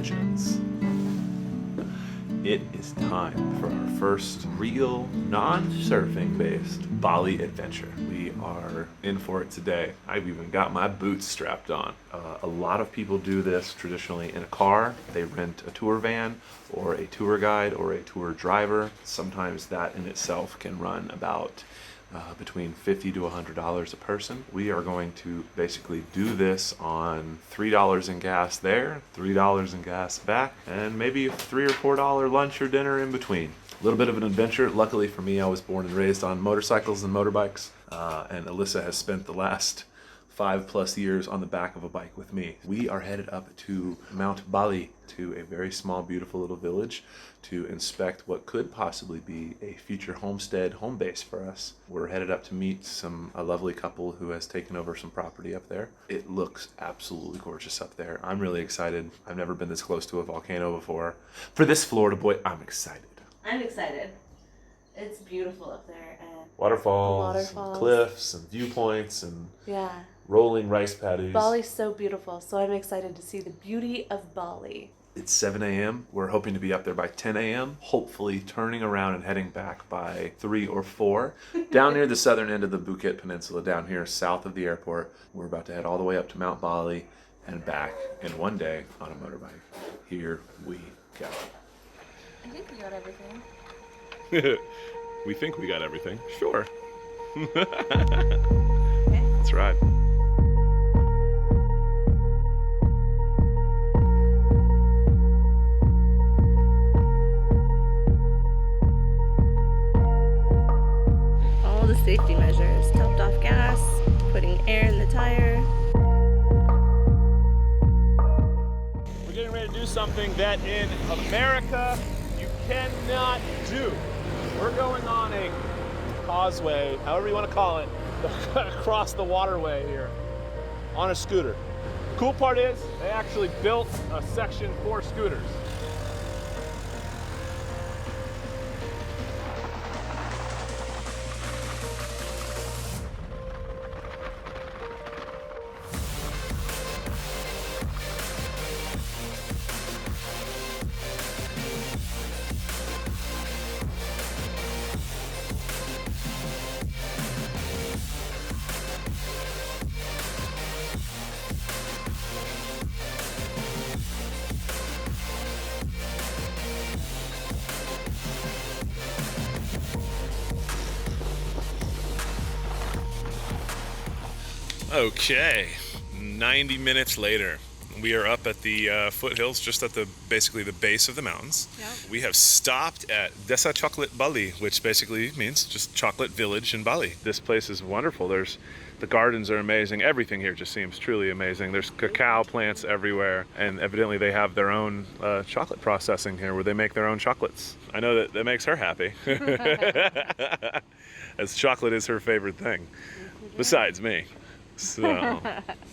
imagines. It is time for our first real, non-surfing based Bali adventure. We are in for it today. I've even got my boots strapped on. A lot of people do this traditionally in a car. They rent a tour van or a tour guide or a tour driver. Sometimes that in itself can run about between $50 to $100 a person. We are going to basically do this on $3 in gas there, $3 in gas back, and maybe a $3 or $4 lunch or dinner in between. A little bit of an adventure. Luckily for me, I was born and raised on motorcycles and motorbikes, and Alyssa has spent the last 5+ years on the back of a bike with me. We are headed up to Mount Bali, to a very small, beautiful little village to inspect what could possibly be a future homestead home base for us. We're headed up to meet a lovely couple who has taken over some property up there. It looks absolutely gorgeous up there. I'm really excited. I've never been this close to a volcano before. For this Florida boy, I'm excited. I'm excited. It's beautiful up there, and Waterfalls. And cliffs and viewpoints and yeah, rolling rice paddies. Bali's so beautiful, so I'm excited to see the beauty of Bali. It's 7 a.m. We're hoping to be up there by 10 a.m. Hopefully turning around and heading back by 3 or 4. Down near the southern end of the Phuket Peninsula, down here south of the airport. We're about to head all the way up to Mount Bali and back in one day on a motorbike. Here we go. I think we got everything. We think we got everything. Sure. Okay. Let's ride. All the safety measures. Topped off gas, putting air in the tire. We're getting ready to do something that in America you cannot do. We're going on a causeway, however you want to call it, across the waterway here on a scooter. The cool part is they actually built a section for scooters. Okay, 90 minutes later, we are up at the foothills, just at basically the base of the mountains. Yep. We have stopped at Desa Chocolate Bali, which basically means just chocolate village in Bali. This place is wonderful. The gardens are amazing. Everything here just seems truly amazing. There's cacao plants everywhere, and evidently they have their own chocolate processing here where they make their own chocolates. I know that makes her happy, as chocolate is her favorite thing, besides me. So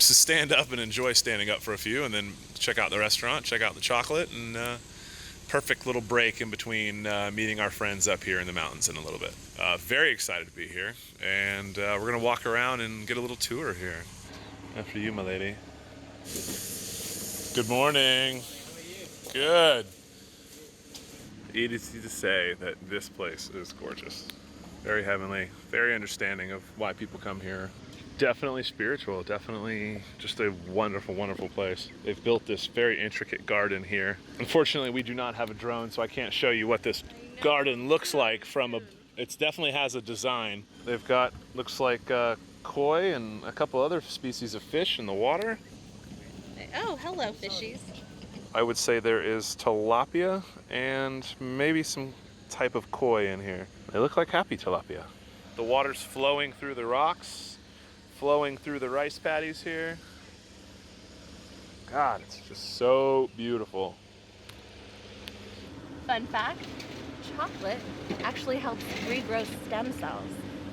stand up and enjoy standing up for a few, and then check out the restaurant, check out the chocolate, and perfect little break in between meeting our friends up here in the mountains in a little bit. Very excited to be here, and we're going to walk around and get a little tour here. After you, my lady. Good morning. How are you? Good. Easy to say that this place is gorgeous. Very heavenly, very understanding of why people come here. Definitely spiritual, definitely just a wonderful, wonderful place. They've built this very intricate garden here. Unfortunately, we do not have a drone, so I can't show you what this garden looks like it definitely has a design. They've got, looks like koi and a couple other species of fish in the water. Oh, hello, fishies. I would say there is tilapia and maybe some type of koi in here. They look like happy tilapia. The water's flowing through the rocks, flowing through the rice paddies here. God, it's just so beautiful. Fun fact, chocolate actually helps regrow stem cells.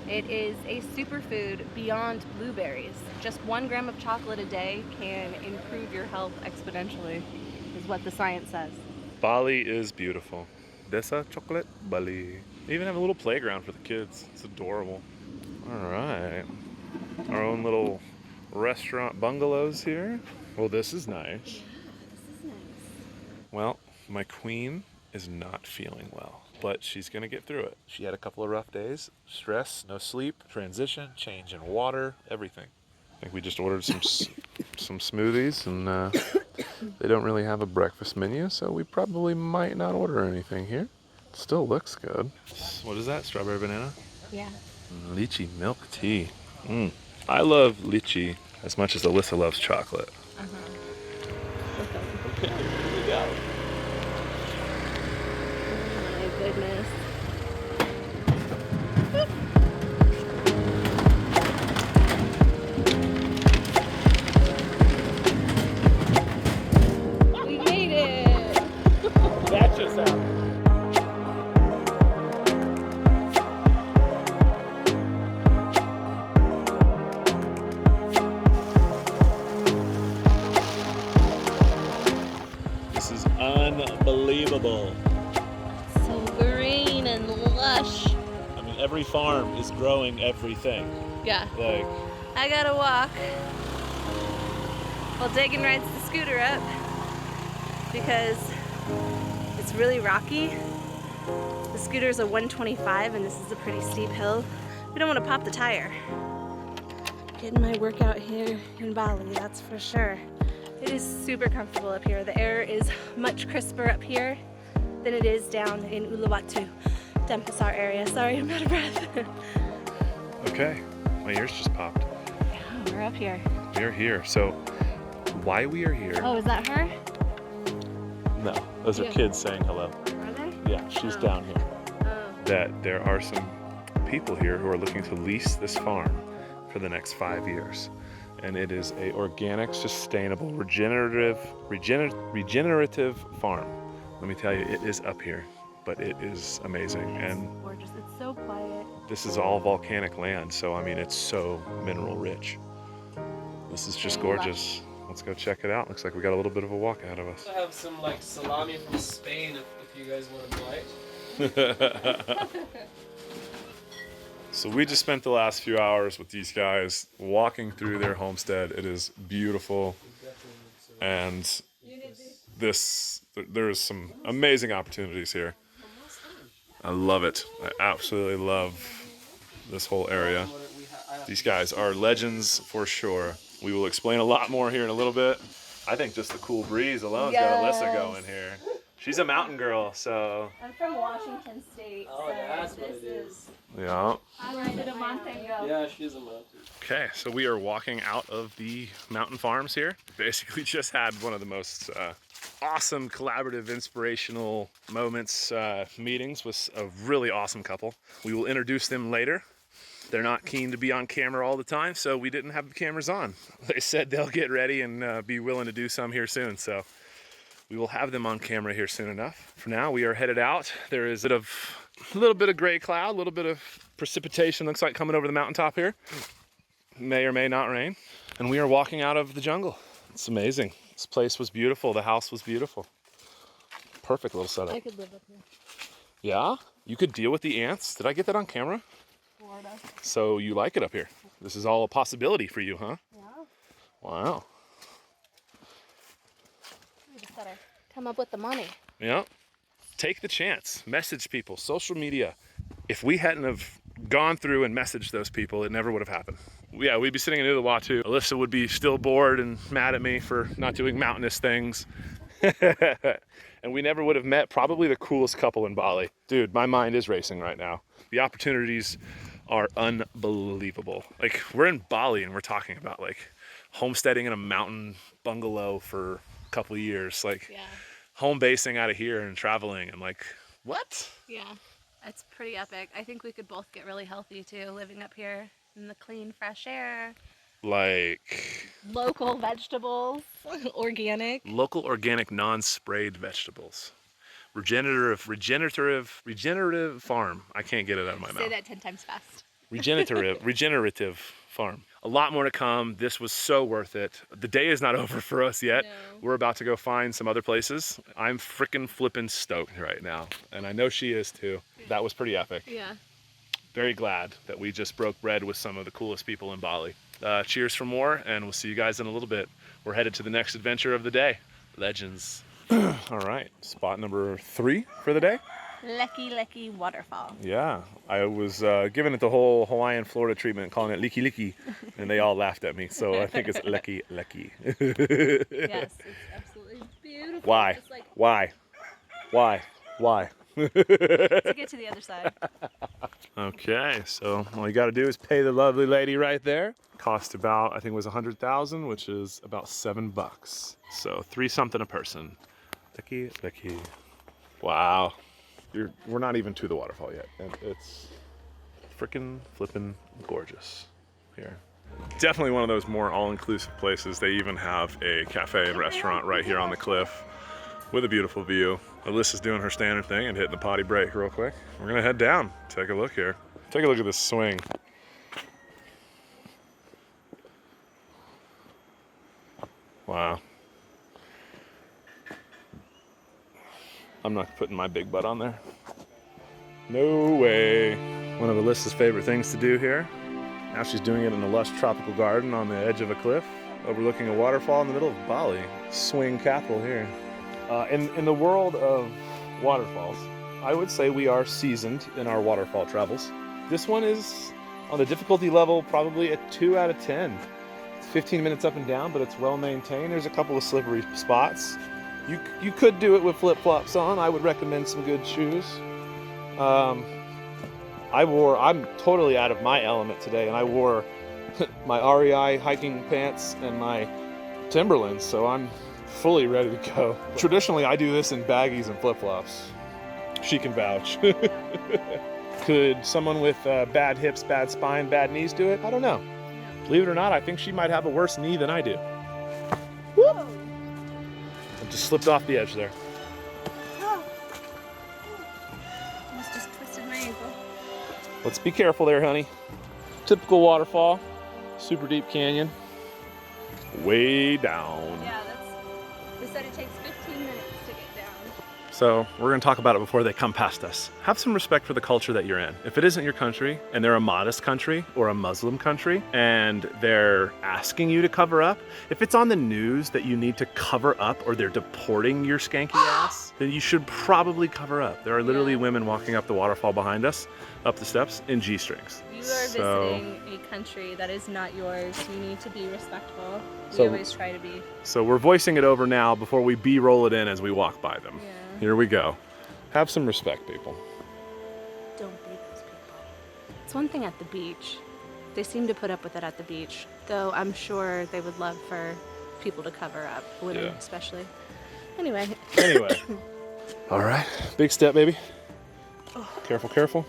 It is a superfood beyond blueberries. Just 1 gram of chocolate a day can improve your health exponentially, is what the science says. Bali is beautiful. Desa Chocolate Bali. They even have a little playground for the kids. It's adorable. All right. Our own little restaurant bungalows here. Well, this is nice. Yeah, this is nice. Well, my queen is not feeling well, but she's gonna get through it. She had a couple of rough days, stress, no sleep, transition, change in water, everything. I think we just ordered some smoothies, and they don't really have a breakfast menu, so we probably might not order anything here. Still looks good. What is that? Strawberry banana? Yeah. Lychee milk tea. I love lychee as much as Alyssa loves chocolate. Okay, here we go. Oh my goodness. We made it! That just happened. This is unbelievable. So green and lush. I mean, every farm is growing everything. Yeah. Like, I gotta walk while Dagan rides the scooter up because it's really rocky. The scooter's a 125 and this is a pretty steep hill. We don't want to pop the tire. Getting my workout here in Bali, that's for sure. It is super comfortable up here. The air is much crisper up here than it is down in Uluwatu, Denpasar area. Sorry, I'm out of breath. okay, my ears just popped. Yeah, we're up here. We're here. So, why we are here? Oh, is that her? No, those are Yeah. kids saying hello. Are they? Yeah, she's Oh. down here. Oh. That there are some people here who are looking to lease this farm for the next 5 years. And it is a organic, sustainable, regenerative farm. Let me tell you, it is up here, but it is amazing. And Gorgeous. It's so quiet. this is all volcanic land, so I mean, it's so mineral rich. This is just gorgeous. Let's go check it out. Looks like we got a little bit of a walk ahead of us. I have some like salami from Spain if you guys want to bite. So we just spent the last few hours with these guys walking through their homestead. It is beautiful, and there's some amazing opportunities here. I love it. I absolutely love this whole area. These guys are legends for sure. We will explain a lot more here in a little bit. I think just the cool breeze alone's got Alyssa going here. She's a mountain girl, so. I'm from Washington State. Oh, so that's what this it is. Yeah. I rented a month ago. Yeah, she's a mountain. Okay, so we are walking out of the mountain farms here. Basically just had one of the most awesome collaborative inspirational moments, meetings with a really awesome couple. We will introduce them later. They're not keen to be on camera all the time, so we didn't have the cameras on. They said they'll get ready and be willing to do some here soon, so we will have them on camera here soon enough. For now, we are headed out. There is a little bit of gray cloud, a little bit of precipitation looks like coming over the mountaintop here. May or may not rain. And we are walking out of the jungle. It's amazing. This place was beautiful. The house was beautiful. Perfect little setup. I could live up here. Yeah? You could deal with the ants? Did I get that on camera? Florida. So you like it up here? This is all a possibility for you, huh? Yeah. Wow. We just gotta come up with the money. Yeah. Take the chance. Message people. Social media. If we hadn't have gone through and messaged those people, it never would have happened. Yeah, we'd be sitting in Uluwatu. Alyssa would be still bored and mad at me for not doing mountainous things. And we never would have met probably the coolest couple in Bali. Dude, my mind is racing right now. The opportunities are unbelievable. Like, we're in Bali and we're talking about like homesteading in a mountain bungalow for a couple of years. Like, Yeah. home basing out of here and traveling. And like, what? Yeah. It's pretty epic. I think we could both get really healthy too, living up here in the clean, fresh air. Like Local vegetables, organic. local, organic, non-sprayed vegetables. Regenerative farm. I can't get it out of my Say mouth. that 10 times fast. Regenerative farm. A lot more to come. This was so worth it. The day is not over for us yet. No. We're about to go find some other places. I'm freaking flipping stoked right now. And I know she is too. That was pretty epic. Yeah. Very glad that we just broke bread with some of the coolest people in Bali. Cheers for more, and we'll see you guys in a little bit. We're headed to the next adventure of the day. Legends. All right, spot number 3 for the day. Lecky waterfall. Yeah, I was giving it the whole Hawaiian Florida treatment, calling it Liki Liki, and they all laughed at me. So I think it's Lecky. Yes, it's absolutely beautiful. Why? Just like Why? to get to the other side. Okay, so all you got to do is pay the lovely lady right there. Cost about, I think it was 100,000, which is about $7. So 3 something a person. Lecky. Wow. We're not even to the waterfall yet, and it's freaking flippin' gorgeous here. Definitely one of those more all-inclusive places. They even have a cafe and restaurant right here on the cliff with a beautiful view. Alyssa's doing her standard thing and hitting the potty break real quick. We're gonna head down, take a look here. Take a look at this swing. Wow. I'm not putting my big butt on there. No way. One of Alyssa's favorite things to do here. Now she's doing it in a lush tropical garden on the edge of a cliff, overlooking a waterfall in the middle of Bali. Swing capital here. In the world of waterfalls, I would say we are seasoned in our waterfall travels. This one is on the difficulty level probably a 2 out of 10. It's 15 minutes up and down, but it's well maintained. There's a couple of slippery spots. You could do it with flip-flops on. I would recommend some good shoes. I'm totally out of my element today, and I wore my REI hiking pants and my Timberlands, so I'm fully ready to go. Traditionally, I do this in baggies and flip-flops. She can vouch. Could someone with bad hips, bad spine, bad knees do it? I don't know. Believe it or not, I think she might have a worse knee than I do. Whoop! I just slipped off the edge there. Almost just twisted my ankle. Let's be careful there, honey. Typical waterfall, super deep canyon, way down. Yeah, they said it takes 15 minutes to get down. So we're gonna talk about it before they come past us. Have some respect for the culture that you're in. If it isn't your country, and they're a modest country or a Muslim country, and they're asking you to cover up, if it's on the news that you need to cover up or they're deporting your skanky ass, then you should probably cover up. There are literally women walking up the waterfall behind us, up the steps, in G-strings. You are visiting a country that is not yours. You need to be respectful. We So- always try to be. So we're voicing it over now before we B-roll it in as we walk by them. Yeah. Here we go. Have some respect, people. Don't be those people. It's one thing at the beach. They seem to put up with it at the beach, though I'm sure they would love for people to cover up, women Yeah. especially. Anyway. All right, big step, baby. Careful, careful.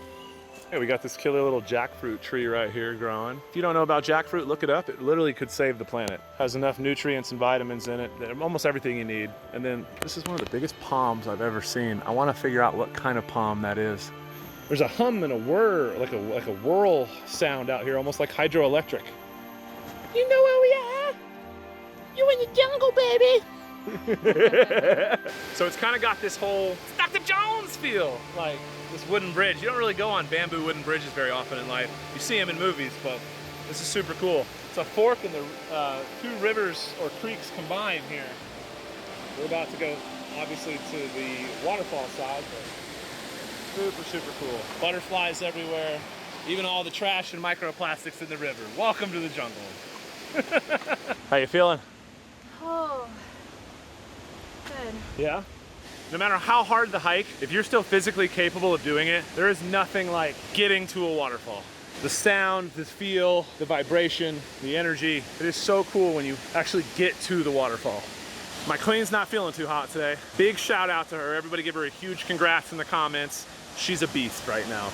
Hey, we got this killer little jackfruit tree right here growing. If you don't know about jackfruit, look it up. It literally could save the planet. Has enough nutrients and vitamins in it, almost everything you need. And then this is one of the biggest palms I've ever seen. I want to figure out what kind of palm that is. There's a hum and a whir, like a whirl sound out here, almost like hydroelectric. You know where we are? You in the jungle, baby. So it's kind of got this whole Dr. Jones feel, like this wooden bridge. You don't really go on bamboo wooden bridges very often in life. You see them in movies, but this is super cool. It's a fork in the 2 rivers or creeks combined here. We're about to go, obviously, to the waterfall side, but super cool. Butterflies everywhere, even all the trash and microplastics in the river. Welcome to the jungle. How you feeling? Oh, good. Yeah? No matter how hard the hike, if you're still physically capable of doing it, there is nothing like getting to a waterfall. The sound, the feel, the vibration, the energy, it is so cool when you actually get to the waterfall. My queen's not feeling too hot today. Big shout out to her. Everybody give her a huge congrats in the comments. She's a beast right now.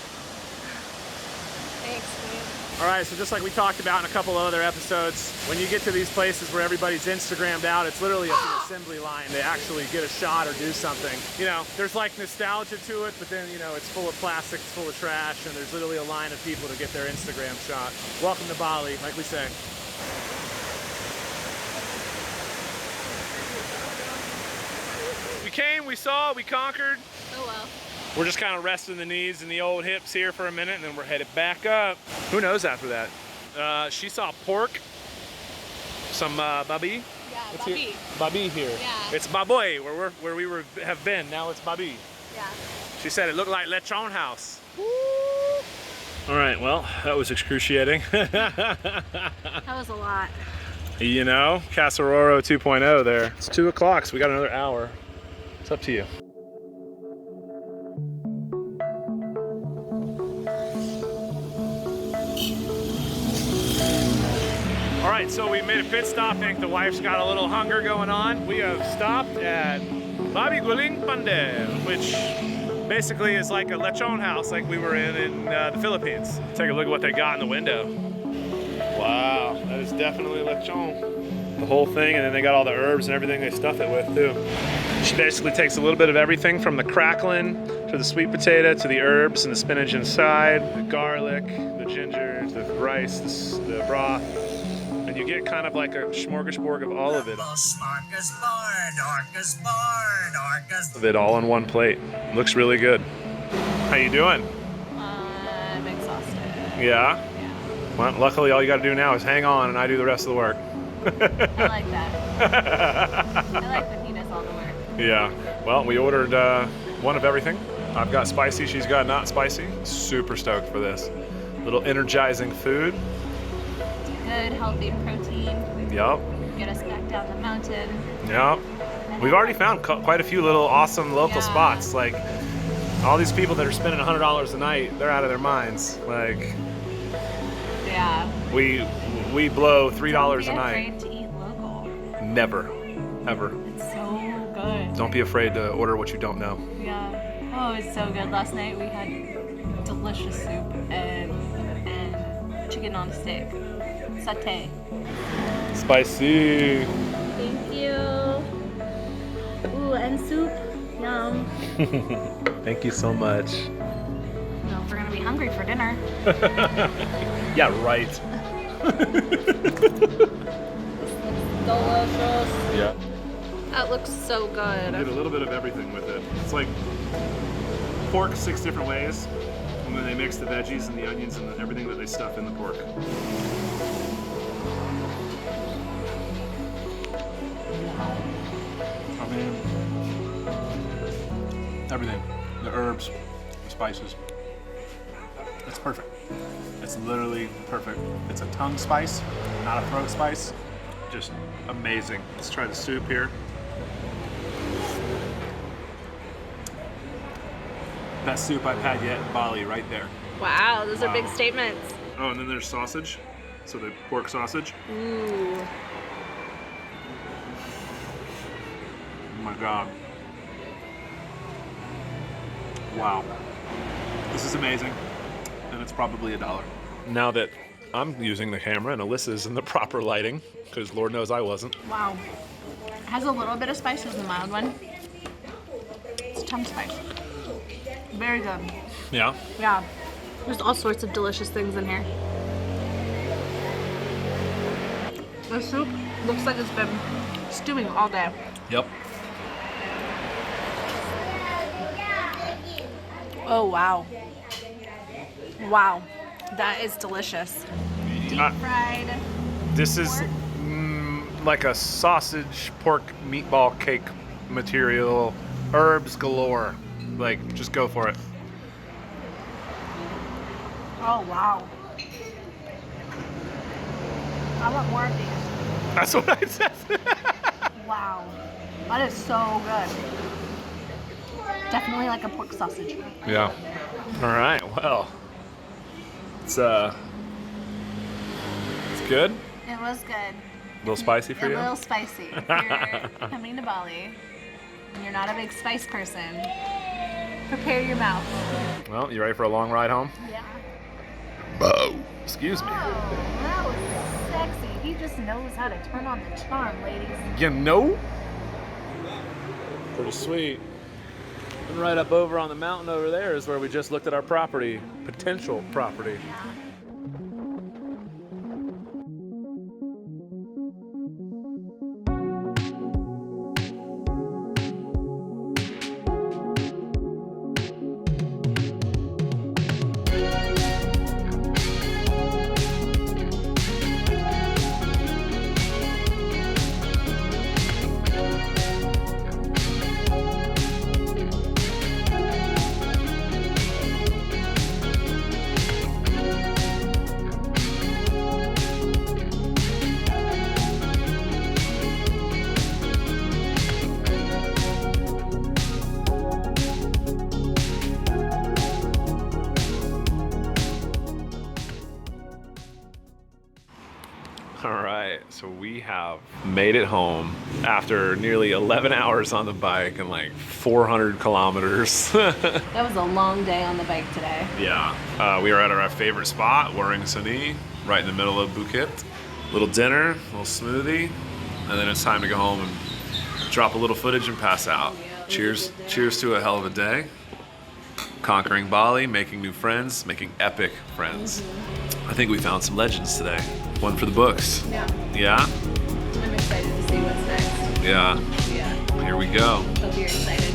Thanks, Queen. All right, so just like we talked about in a couple of other episodes, when you get to these places where everybody's Instagrammed out, it's literally an assembly line. They actually get a shot or do something. You know, there's like nostalgia to it, but then, you know, it's full of plastic, it's full of trash, and there's literally a line of people to get their Instagram shot. Welcome to Bali, like we say. We came, we saw, we conquered. Oh well. We're just kind of resting the knees and the old hips here for a minute, and then we're headed back up. Who knows after that? She saw pork, some babi. Yeah, Let's Babi. hear Babi here. Yeah. It's Baboy, where we have been. Now it's Babi. Yeah. She said it looked like Lechon House. Woo! All right, well, that was excruciating. That was a lot. You know, Casaroro 2.0 there. It's 2 o'clock, so we got another hour. It's up to you. All right, so we made a pit stop. I think the wife's got a little hunger going on. We have stopped at Babi Guling Pande, which basically is like a lechon house like we were in the Philippines. Take a look at what they got in the window. Wow, that is definitely lechon. The whole thing, and then they got all the herbs and everything they stuff it with too. She basically takes a little bit of everything from the crackling to the sweet potato to the herbs and the spinach inside, the garlic, the ginger, the rice, the broth. And you get kind of like a smorgasbord of all of it. Of it all on one plate. Looks really good. How you doing? I'm exhausted. Yeah? Well, luckily all you gotta do now is hang on and I do the rest of the work. I like that. I like when he does all the work. Yeah. Well, we ordered one of everything. I've got spicy, she's got not spicy. Super stoked for this. Little energizing food. Good, healthy protein. Yup. Get us back down the mountain. Yup. We've already found quite a few little awesome local spots. Like, all these people that are spending $100 a night, they're out of their minds. Like, yeah. We blow $3 a night. Don't be afraid to eat local. Never. Ever. It's so good. Don't be afraid to order what you don't know. Yeah. Oh, it's so good. Last night we had delicious soup and chicken on a stick. Satay. Spicy. Thank you. Ooh, and soup. Yum. Thank you so much. No, we're gonna be hungry for dinner. Yeah, right. Delicious. Yeah. That looks so good. Did a little bit of everything with it. It's like pork 6 different ways, and then they mix the veggies and the onions and everything that they stuff in the pork. I mean, everything. The herbs, the spices. It's perfect. It's literally perfect. It's a tongue spice, not a throat spice. Just amazing. Let's try the soup here. Best soup I've had yet in Bali, right there. Wow, those are big Wow. statements. Oh, and then there's sausage. So the pork sausage. Ooh. Oh my God. Wow. This is amazing. And it's probably $1. Now that I'm using the camera and Alyssa's in the proper lighting, because Lord knows I wasn't. Wow. It has a little bit of spice as the mild one. It's tongue spice. Very good. Yeah. Yeah. There's all sorts of delicious things in here. The soup looks like it's been stewing all day. Yep. Oh, wow. Wow. That is delicious. Deep fried. This is pork. like a sausage pork meatball cake material, herbs galore. Like, just go for it. Oh, wow. I want more of these. That's what I said. Wow. That is so good. Definitely like a pork sausage. Yeah. All right. Well, it's good. It was good. A little spicy for A you. little spicy. If you're coming to Bali and you're not a big spice person, prepare your mouth. Well, you ready for a long ride home? Yeah. Excuse me. Oh, that was sexy. He just knows how to turn on the charm, ladies. You know? Pretty sweet. And right up over on the mountain over there is where we just looked at our property, potential property. Yeah. All right, so we have made it home after nearly 11 hours on the bike and like 400 kilometers. That was a long day on the bike today. Yeah, we are at our favorite spot, Waring Sani, right in the middle of Phuket. Little dinner, little smoothie, and then it's time to go home and drop a little footage and pass out. Cheers to a hell of a day. Conquering Bali, making new friends, making epic friends. I think we found some legends today. One for the books. Yeah. Yeah? I'm excited to see what's next. Yeah. Yeah. Here we go. Hope you're excited.